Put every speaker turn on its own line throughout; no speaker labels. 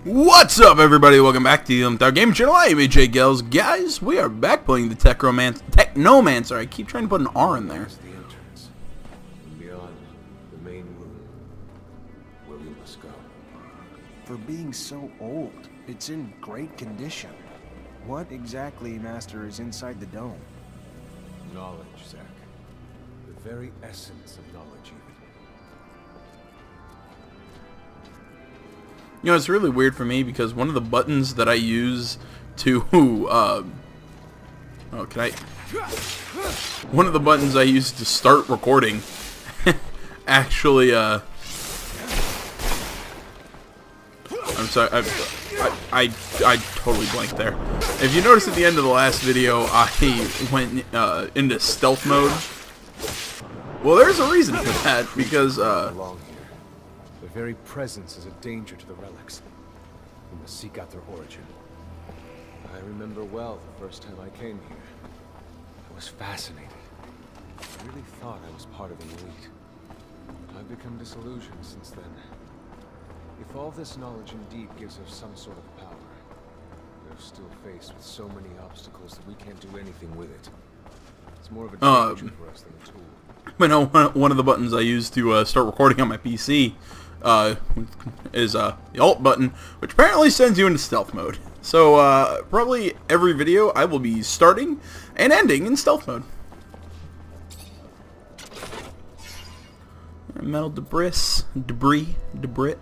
What's up, everybody? Welcome back to the Unlimited Game Channel. I am AJ Gels. Guys, we are back playing the Technomancer. I keep trying to put an R in there.
The entrance, and beyond the main room, where we must go.
For being so old, it's in great condition. What exactly, Master, is inside the dome?
Knowledge, Zack. The very essence of knowledge, even.
You know, it's really weird for me because one of the buttons that I use to, one of the buttons I use to start recording actually, I'm sorry, I totally blanked there. If you notice at the end of the last video, I went into stealth mode. Well, there's a reason for that, because,
Their very presence is a danger to the relics. We must seek out their origin. I remember well the first time I came here. I was fascinated. I really thought I was part of an elite. I've become disillusioned since then. If all this knowledge indeed gives us some sort of power, we're still faced with so many obstacles that we can't do anything with it. It's more of a danger for us than a tool.
But no, one of the buttons I use to start recording on my PC is the Alt button, which apparently sends you into stealth mode. So probably every video I will be starting and ending in stealth mode. Metal debris.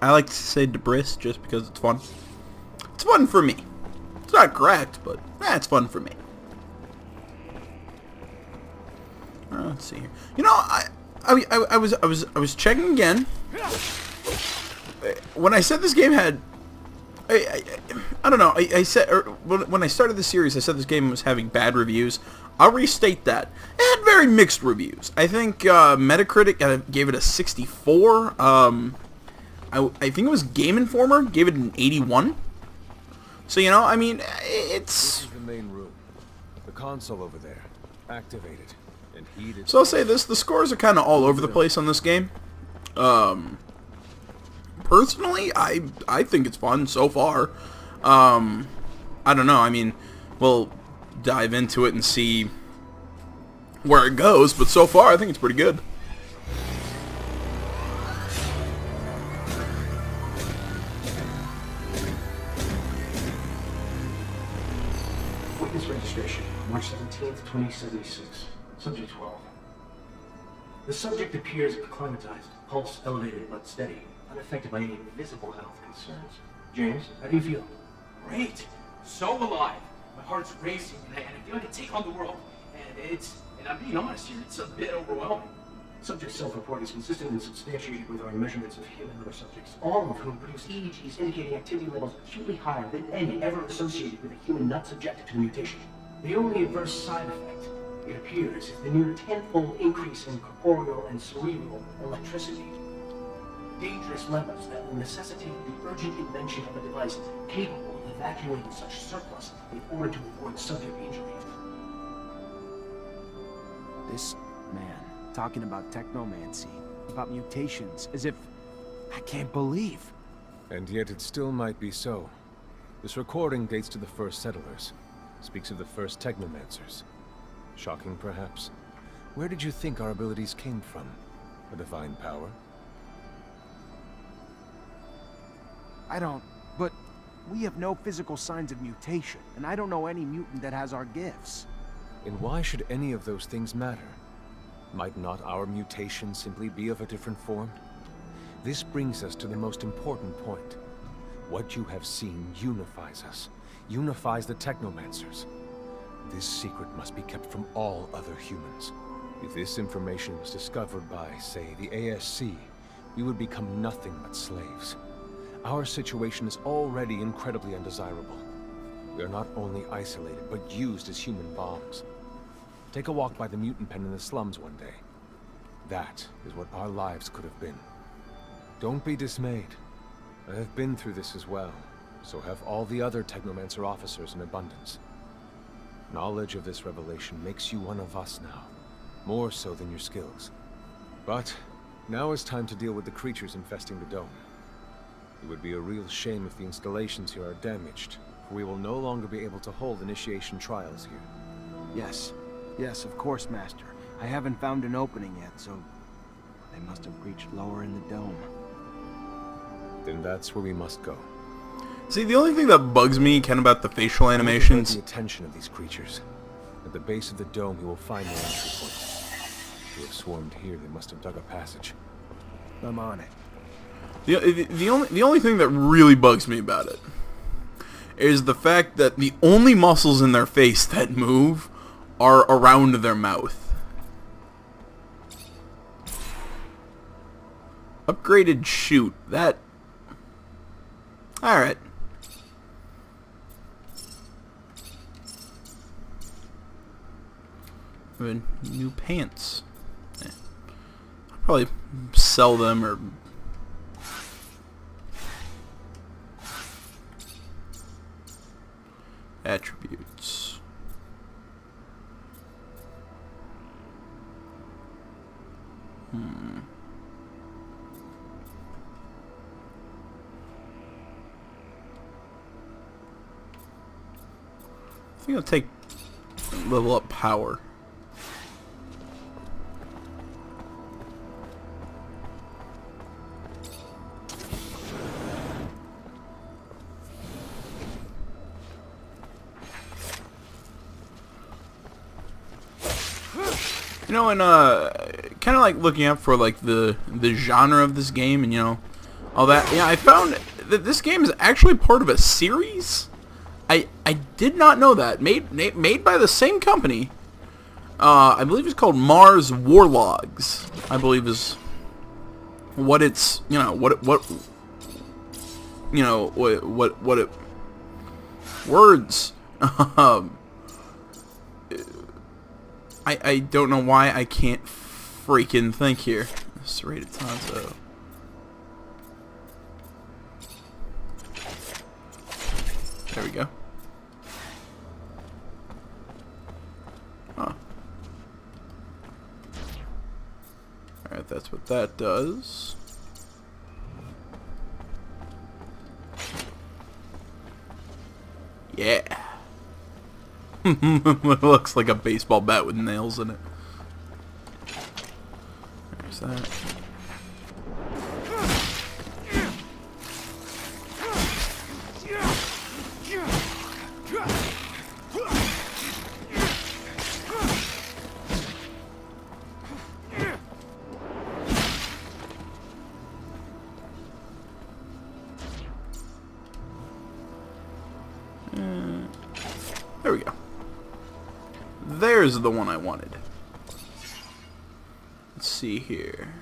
I like to say debris just because it's fun. It's fun for me. It's not correct, but it's fun for me. Let's see here. You know, I was checking again. When I said this game had, I don't know. I said when I started the series, I said this game was having bad reviews. I'll restate that. It had very mixed reviews. I think Metacritic gave it a 64. I think it was Game Informer gave it an 81. So you know, I mean, it's.
This is the main room. The console over there, activated and heated.
So I'll say this: the scores are kind of all over the place on this game. Personally, I think it's fun so far. I don't know. I mean, we'll dive into it and see where it goes, but so far I think it's pretty good.
Witness registration, March 17th, 2076. Subject 12. The subject appears acclimatized, pulse elevated but steady, unaffected by any visible health concerns. James, how do you feel?
Great. So alive. My heart's racing, and I feel like I can take on the world. And I'm being honest here, it's a bit overwhelming.
Subject's self-report is consistent and substantiated with our measurements of human liver subjects, all of whom produce EEGs indicating activity levels acutely higher than any ever associated with a human not subjected to the mutation. The only adverse side effect, it appears, is the near tenfold increase in corporeal and cerebral electricity. Dangerous levels that will necessitate the urgent invention of a device capable of evacuating such surplus in order to avoid subject injury.
This man talking about technomancy, about mutations, as if I can't believe.
And yet it still might be so. This recording dates to the first settlers. Speaks of the first Technomancers. Shocking, perhaps. Where did you think our abilities came from? A divine power?
I don't, but we have no physical signs of mutation, and I don't know any mutant that has our gifts.
And why should any of those things matter? Might not our mutation simply be of a different form? This brings us to the most important point. What you have seen unifies us, unifies the Technomancers. This secret must be kept from all other humans. If this information was discovered by, say, the ASC, we would become nothing but slaves. Our situation is already incredibly undesirable. We are not only isolated, but used as human bombs. Take a walk by the mutant pen in the slums one day. That is what our lives could have been. Don't be dismayed. I have been through this as well, so have all the other Technomancer officers in abundance. Knowledge of this revelation makes you one of us now, more so than your skills. But now is time to deal with the creatures infesting the dome. It would be a real shame if the installations here are damaged, for we will no longer be able to hold initiation trials here.
Yes. Yes, of course, Master. I haven't found an opening yet, so they must have reached lower in the dome.
Then that's where we must go.
See, the only thing that bugs me, Ken, about the facial animations...
The attention of these creatures. At the base of the dome, you will find their entry point. If you have swarmed here, they must have dug a passage.
I'm on it.
The only thing that really bugs me about it is the fact that the only muscles in their face that move are around their mouth. Upgraded shoot. That... Alright. New pants. Yeah. I'll probably sell them or... Attributes. I think I'll take level up power. You know, and kind of like looking up for like the genre of this game and all that. Yeah, I found that this game is actually part of a series. I did not know that. Made by the same company. I believe it's called Mars Warlogs. I believe is what it's what it words. I don't know why I can't freaking think here. Serrated Tonto. There we go. Huh. Alright, that's what that does. Yeah. It looks like a baseball bat with nails in it. There's that. There we go. There's the one I wanted. Let's see here.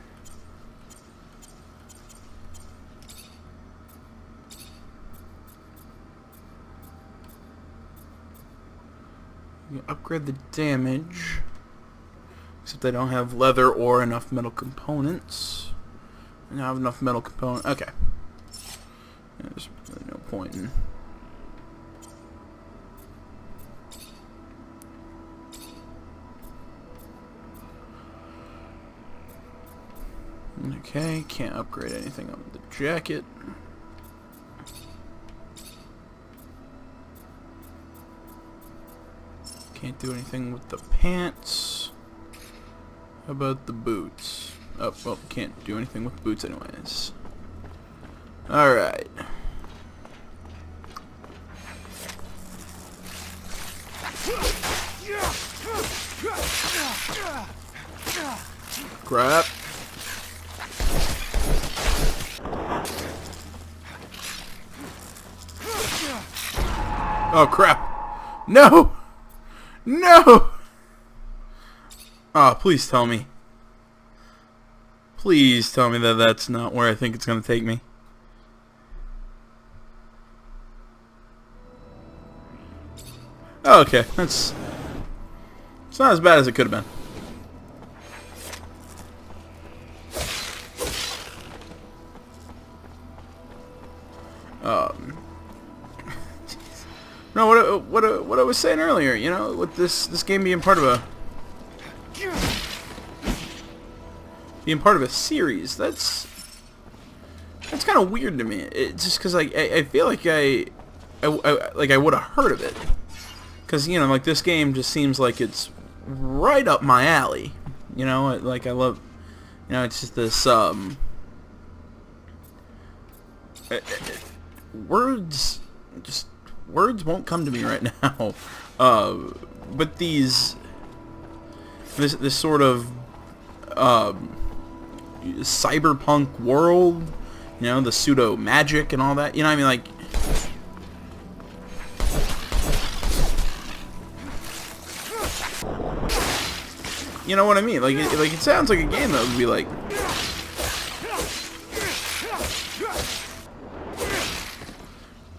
You can upgrade the damage. Except I don't have leather or enough metal components. I don't have enough metal components. Okay. There's really no point in... Okay, can't upgrade anything on the jacket. Can't do anything with the pants. How about the boots? Oh, well, can't do anything with the boots anyways. Alright. Crap. Oh crap! No! No! Oh, please tell me. Please tell me that that's not where I think it's gonna take me. Oh, okay, it's not as bad as it could have been. No, what I was saying earlier, you know, with this game being part of a series, that's That's kind of weird to me. It's just because I feel like I would have heard of it. Because, you know, like, this game just seems like it's right up my alley. You know, like, I love, you know, it's just this, words won't come to me right now. But this sort of, cyberpunk world, you know, the pseudo magic and all that, you know what I mean, like, you know what I mean, like it sounds like a game that would be like,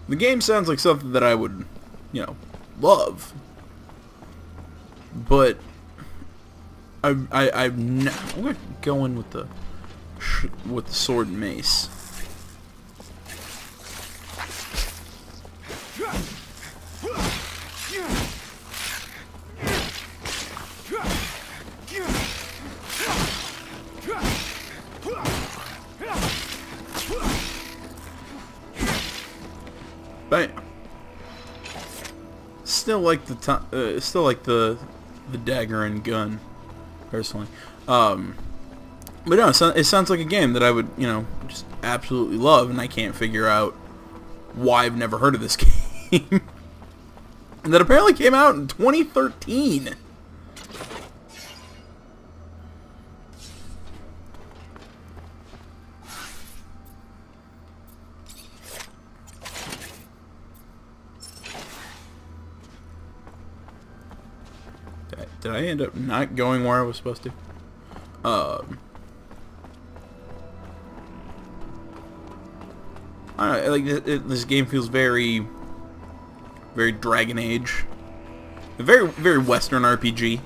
the game sounds like something that I would, you know, love, but I'm gonna go in with the sword and mace. But still like the dagger and gun, personally. But no, it sounds like a game that I would, you know, just absolutely love, and I can't figure out why I've never heard of this game. And that apparently came out in 2013. Did I end up not going where I was supposed to? I don't know, like, this game feels very, very Dragon Age. A very, very Western RPG.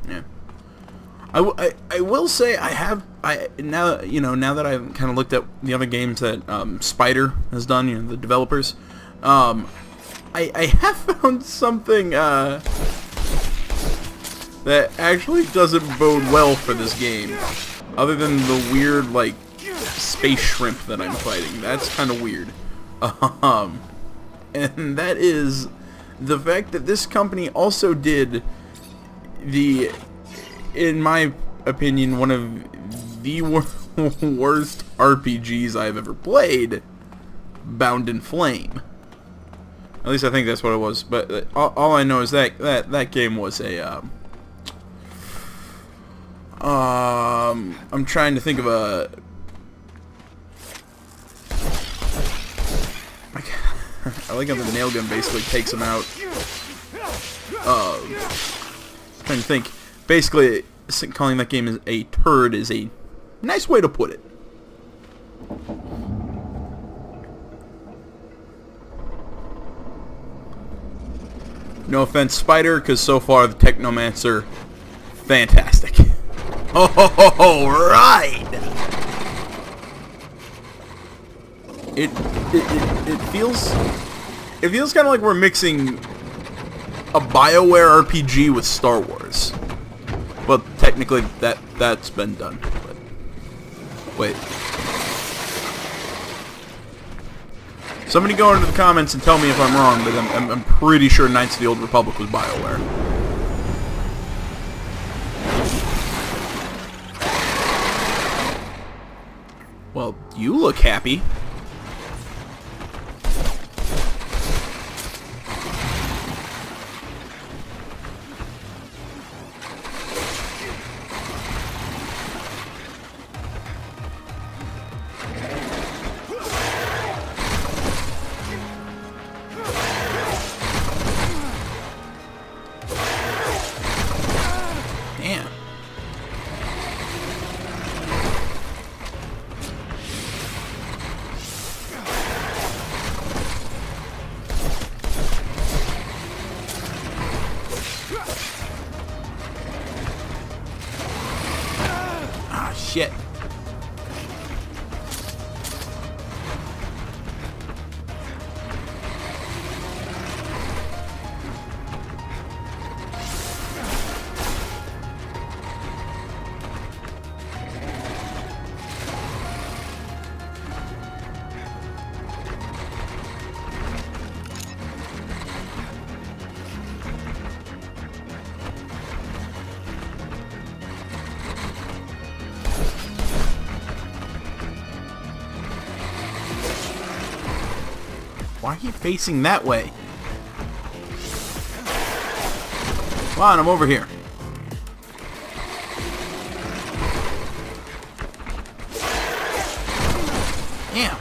Yeah. I will say now that I've kind of looked at the other games that Spider has done, you know, the developers, I have found something that actually doesn't bode well for this game, other than the weird, like, space shrimp that I'm fighting. That's kind of weird. And that is the fact that this company also did in my opinion, one of the worst RPGs I've ever played, Bound in Flame. At least I think that's what it was. But all I know is that game was a I'm trying to think of a I like how the nail gun basically takes him out. Trying to think. Basically, calling that game a turd is a nice way to put it. No offense, Spider, because so far the Technomancer, fantastic. All right. It feels kind of like we're mixing a BioWare RPG with Star Wars. Well, technically that's been done. But wait. Somebody go into the comments and tell me if I'm wrong, but I'm pretty sure Knights of the Old Republic was BioWare. Well, you look happy. Damn. shit. Why are you facing that way? Come on, I'm over here. Damn.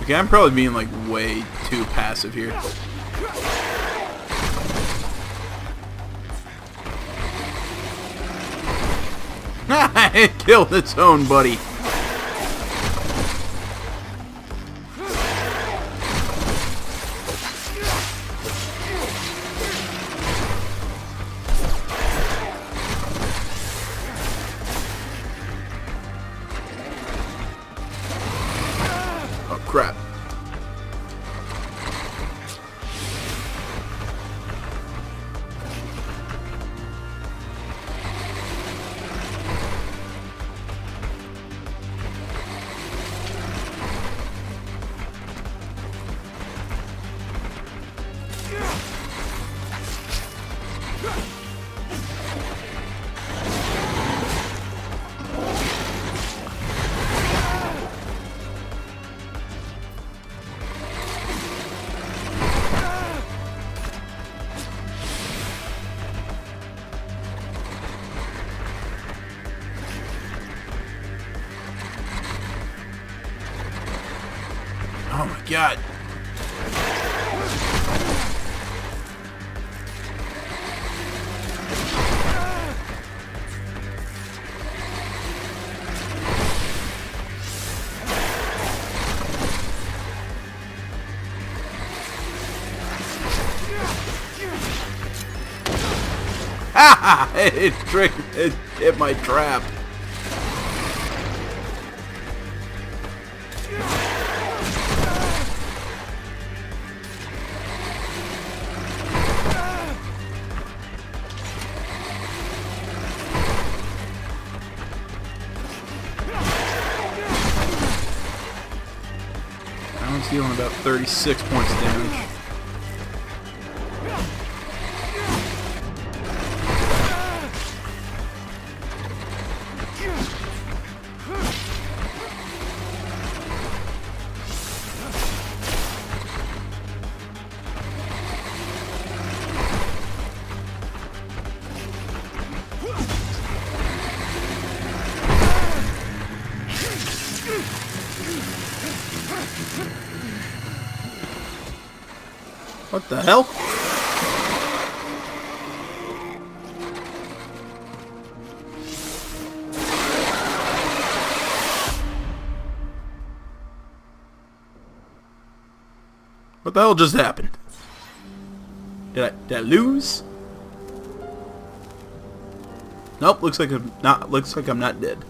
Okay, I'm probably being like way too passive here. It killed its own buddy. Oh crap. Oh my god. Ha! It hit my trap. I'm dealing about 36 points of damage. What the hell? What the hell just happened? Did I lose? Nope, looks like I'm not dead.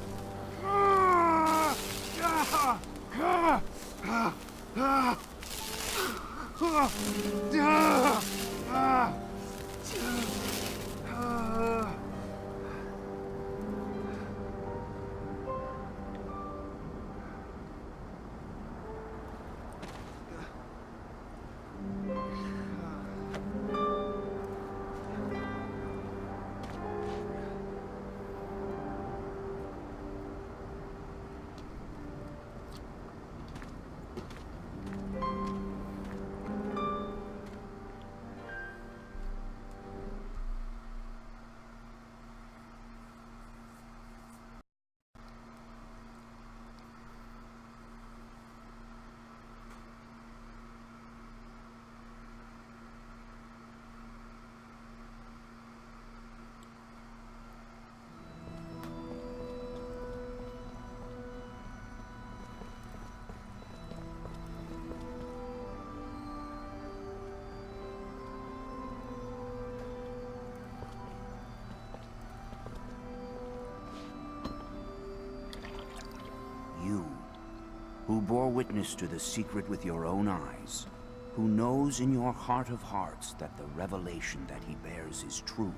bore witness to the secret with your own eyes, who knows in your heart of hearts that the revelation that he bears is true,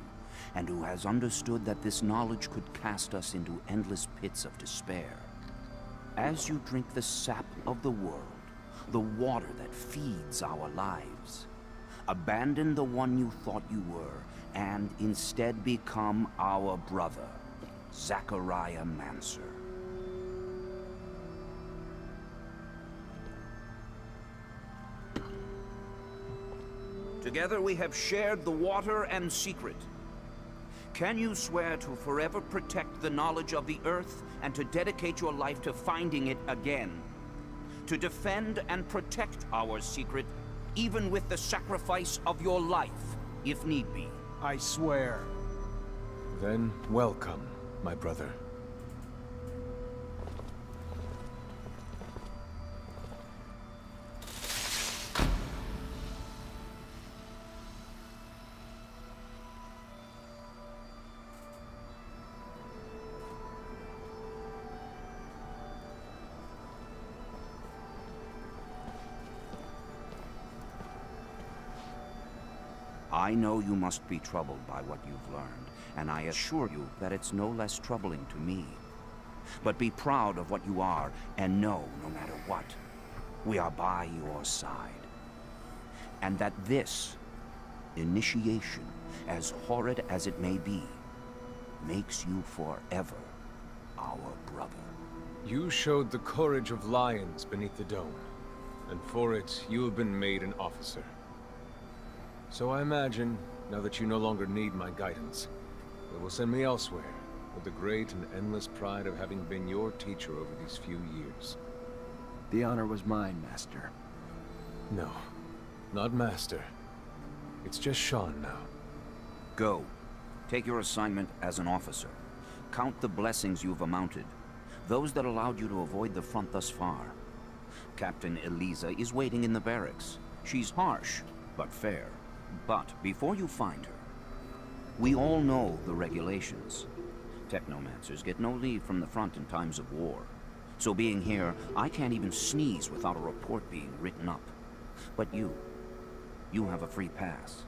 and who has understood that this knowledge could cast us into endless pits of despair. As you drink the sap of the world, the water that feeds our lives, abandon the one you thought you were, and instead become our brother, Technomancer. Together we have shared the water and secret. Can you swear to forever protect the knowledge of the Earth and to dedicate your life to finding it again? To defend and protect our secret, even with the sacrifice of your life, if need be.
I swear.
Then welcome, my brother.
I know you must be troubled by what you've learned, and I assure you that it's no less troubling to me. But be proud of what you are, and know, no matter what, we are by your side. And that this initiation, as horrid as it may be, makes you forever our brother.
You showed the courage of lions beneath the dome, and for it, you have been made an officer. So I imagine, now that you no longer need my guidance, it will send me elsewhere, with the great and endless pride of having been your teacher over these few years.
The honor was mine, Master.
No, not Master. It's just Sean now.
Go. Take your assignment as an officer. Count the blessings you've amounted, those that allowed you to avoid the front thus far. Captain Eliza is waiting in the barracks. She's harsh, but fair. But before you find her, we all know the regulations. Technomancers get no leave from the front in times of war. So being here, I can't even sneeze without a report being written up. But you have a free pass.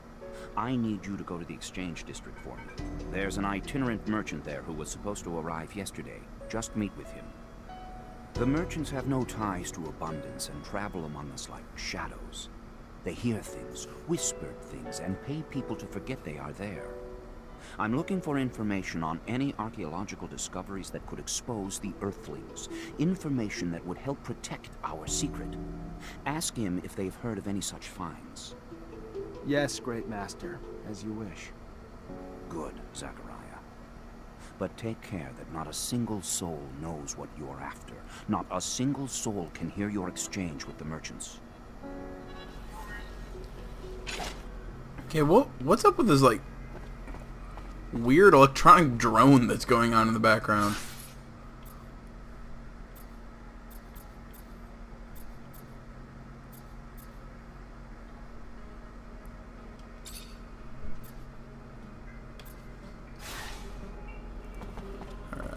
I need you to go to the exchange district for me. There's an itinerant merchant there who was supposed to arrive yesterday. Just meet with him. The merchants have no ties to abundance and travel among us like shadows. They hear things, whispered things, and pay people to forget they are there. I'm looking for information on any archaeological discoveries that could expose the Earthlings. Information that would help protect our secret. Ask him if they've heard of any such finds.
Yes, Great Master, as you wish.
Good, Zachariah. But take care that not a single soul knows what you're after. Not a single soul can hear your exchange with the merchants.
Okay, what's up with this, like, weird electronic drone that's going on in the background? Alright.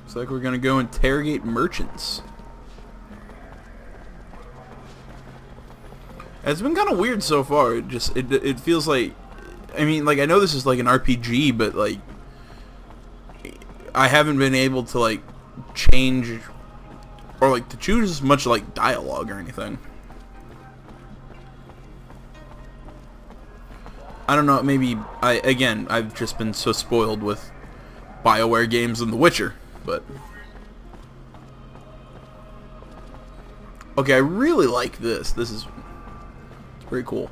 Looks like we're gonna go interrogate merchants. It's been kind of weird so far. It feels like, I mean, like, I know this is like an RPG, but like, I haven't been able to like change or like to choose much like dialogue or anything. I don't know. Maybe I've just been so spoiled with BioWare games and The Witcher, but okay, I really like this. This is very cool.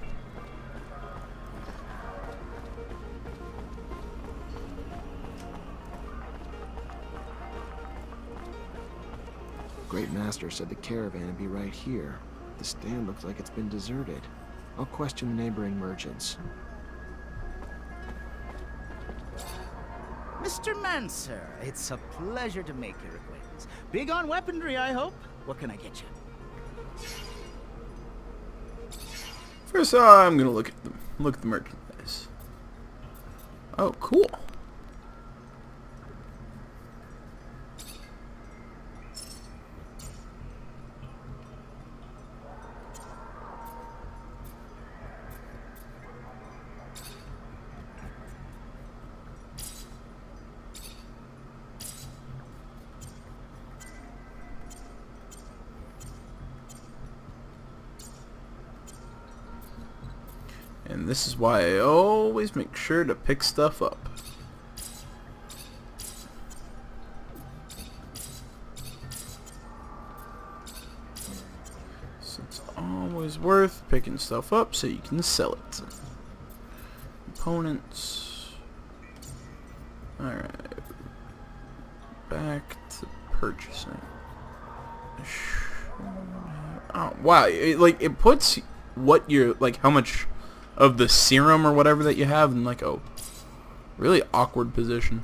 Great Master said the caravan would be right here. The stand looks like it's been deserted. I'll question the neighboring merchants.
Mr. Mancer, it's a pleasure to make your acquaintance. Big on weaponry, I hope. What can I get you?
First, I'm gonna look at the merchandise. Oh, cool. And this is why I always make sure to pick stuff up. So it's always worth picking stuff up so you can sell it. Components. Alright. Back to purchasing. Oh, wow. It puts what you're, like, how much of the serum or whatever that you have in, like, a really awkward position.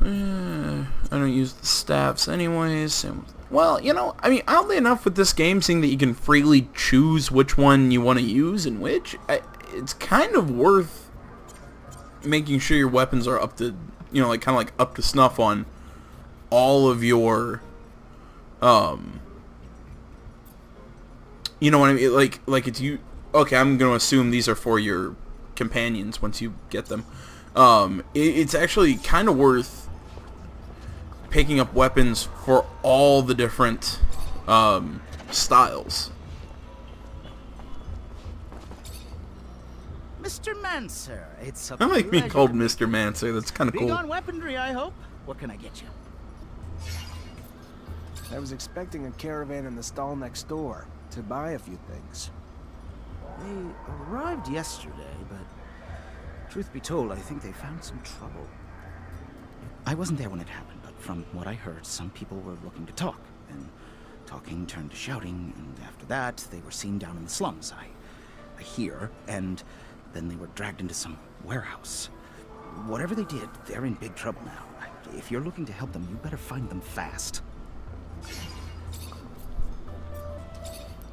I don't use the staffs anyways. Well, you know, I mean, oddly enough with this game, seeing that you can freely choose which one you want to use and which, it's kind of worth making sure your weapons are up to, you know, like, kind of like up to snuff on all of your, you know what I mean? Like it's you. Okay, I'm gonna assume these are for your companions once you get them. It's actually kind of worth picking up weapons for all the different styles.
Mr. Mancer, it's a
I like being
pleasure
called
to meet
Mr. Mancer. That's kind of
Big
cool.
on weaponry, I hope. What can I get you?
I was expecting a caravan in the stall next door to buy a few things.
They arrived yesterday, but truth be told, I think they found some trouble. I wasn't there when it happened, but from what I heard, some people were looking to talk, and talking turned to shouting, and after that, they were seen down in the slums. I hear, and then they were dragged into some warehouse. Whatever they did, they're in big trouble now. If you're looking to help them, you better find them fast.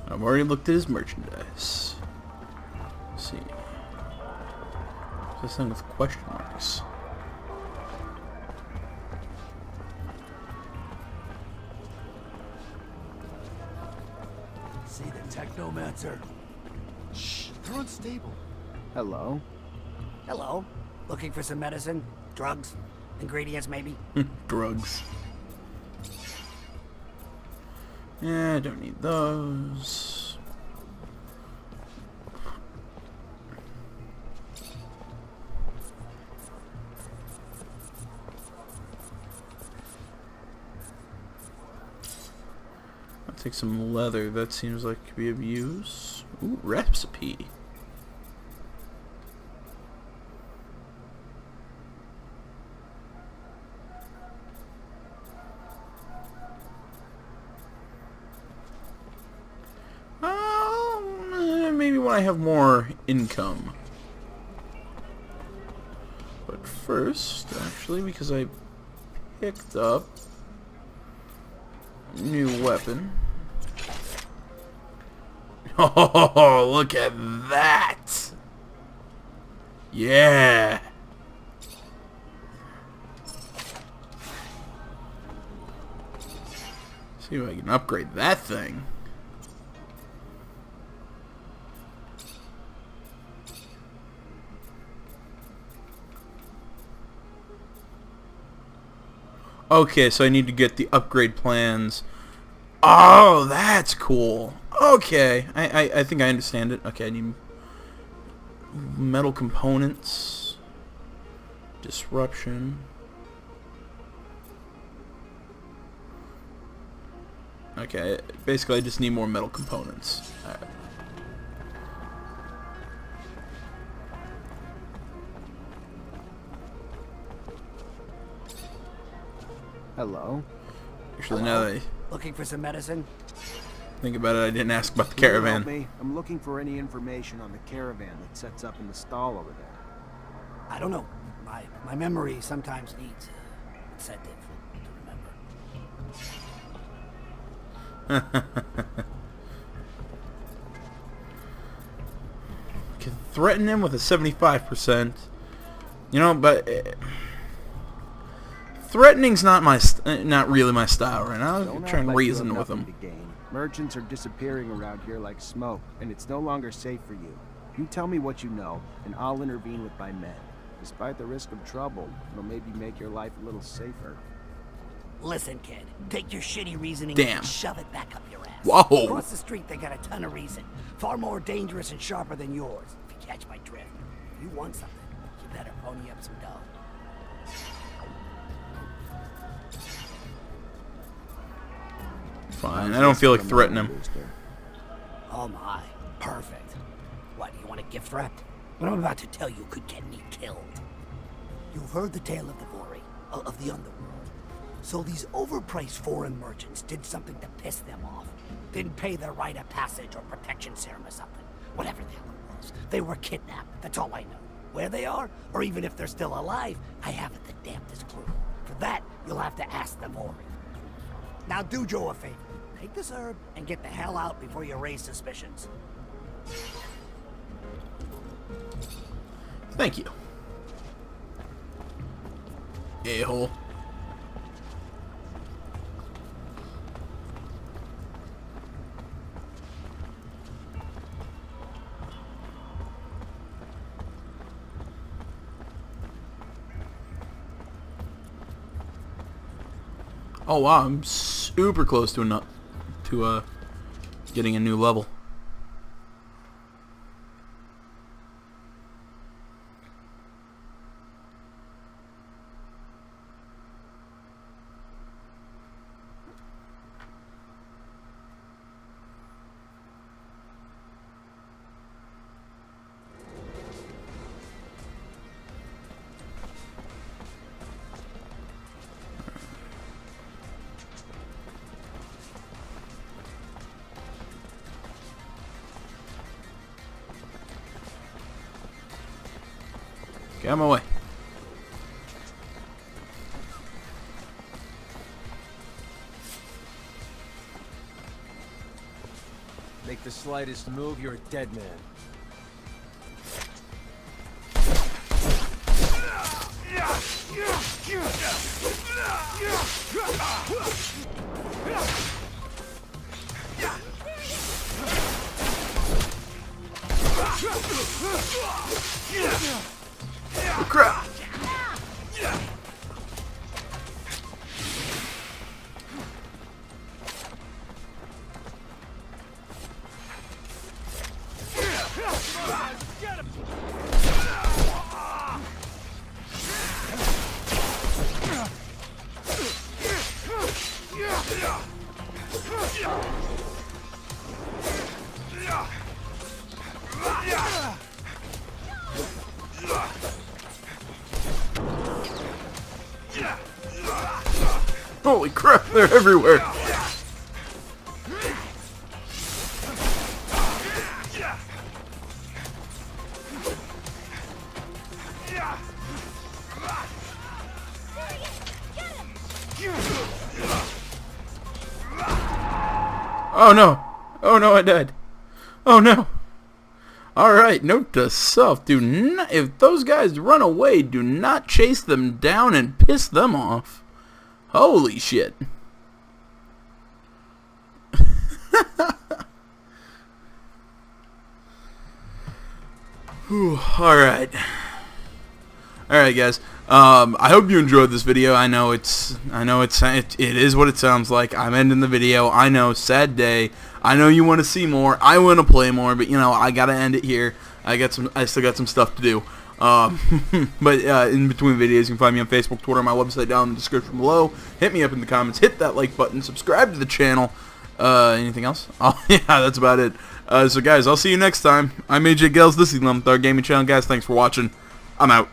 I've already looked at his merchandise. Let's see. What's this thing with question marks?
See the Technomancer. Shh, they're unstable.
Hello?
Hello. Looking for some medicine? Drugs? Ingredients, maybe?
Drugs. Yeah, I don't need those. I'll take some leather. That seems like it could be of use. Ooh, recipe. Maybe when I have more income. But first, actually, because I picked up a new weapon. Oh, look at that! Yeah! See if I can upgrade that thing. Okay, so I need to get the upgrade plans. Oh, that's cool. Okay, I think I understand it. Okay, I need metal components. Disruption. Okay, basically I just need more metal components. Alright.
Hello?
Actually, now that I
Looking for some medicine?
think about it, I didn't ask about the
Can you help
caravan.
me? I'm looking for any information on the caravan that sets up in the stall over there.
I don't know. My memory sometimes needs incentive to remember.
Can threaten him with a 75%. You know, but threatening's not not really my style right now.
Don't
I'm
act
trying to
like you
reason
have
with
nothing
him.
to gain. Merchants are disappearing around here like smoke, and it's no longer safe for you. You tell me what you know, and I'll intervene with my men. Despite the risk of trouble, it'll maybe make your life a little safer.
Listen, kid. Take your shitty reasoning
Damn.
and shove it back up your ass.
Whoa.
Across the street, they got a ton of reason. Far more dangerous and sharper than yours, if you catch my drift. If you want something, you better pony up some dough.
Fine. I don't feel like threatening him.
Oh my. Perfect. What, you want a gift wrap? What I'm about to tell you could get me killed. You've heard the tale of the Vori, of the underworld. So these overpriced foreign merchants did something to piss them off. Didn't pay their rite of passage or protection serum or something. Whatever the hell it was. They were kidnapped. That's all I know. Where they are, or even if they're still alive, I haven't the damnedest clue. For that, you'll have to ask the Vori. Now do Joe a favor. Take this herb and get the hell out before you raise suspicions.
Thank you. A-hole. Oh wow, I'm super close to getting a new level. Get out of my way.
Make the slightest move, you're a dead man.
Oh, crap. Holy crap, they're everywhere. Oh no. Oh no, I died. Oh no. Alright, note to self, do not, if those guys run away, do not chase them down and piss them off. Holy shit. Alright. Alright guys. I hope you enjoyed this video. I know it is what it sounds like. I'm ending the video. I know, sad day. I know you want to see more. I want to play more, but you know, I gotta end it here. I still got some stuff to do. But in between videos, you can find me on Facebook, Twitter, my website down in the description below. Hit me up in the comments. Hit that like button. Subscribe to the channel. Anything else? Oh, yeah, that's about it. So guys, I'll see you next time. I'm AJ Gales. This is the Gaming Channel. Guys, thanks for watching. I'm out.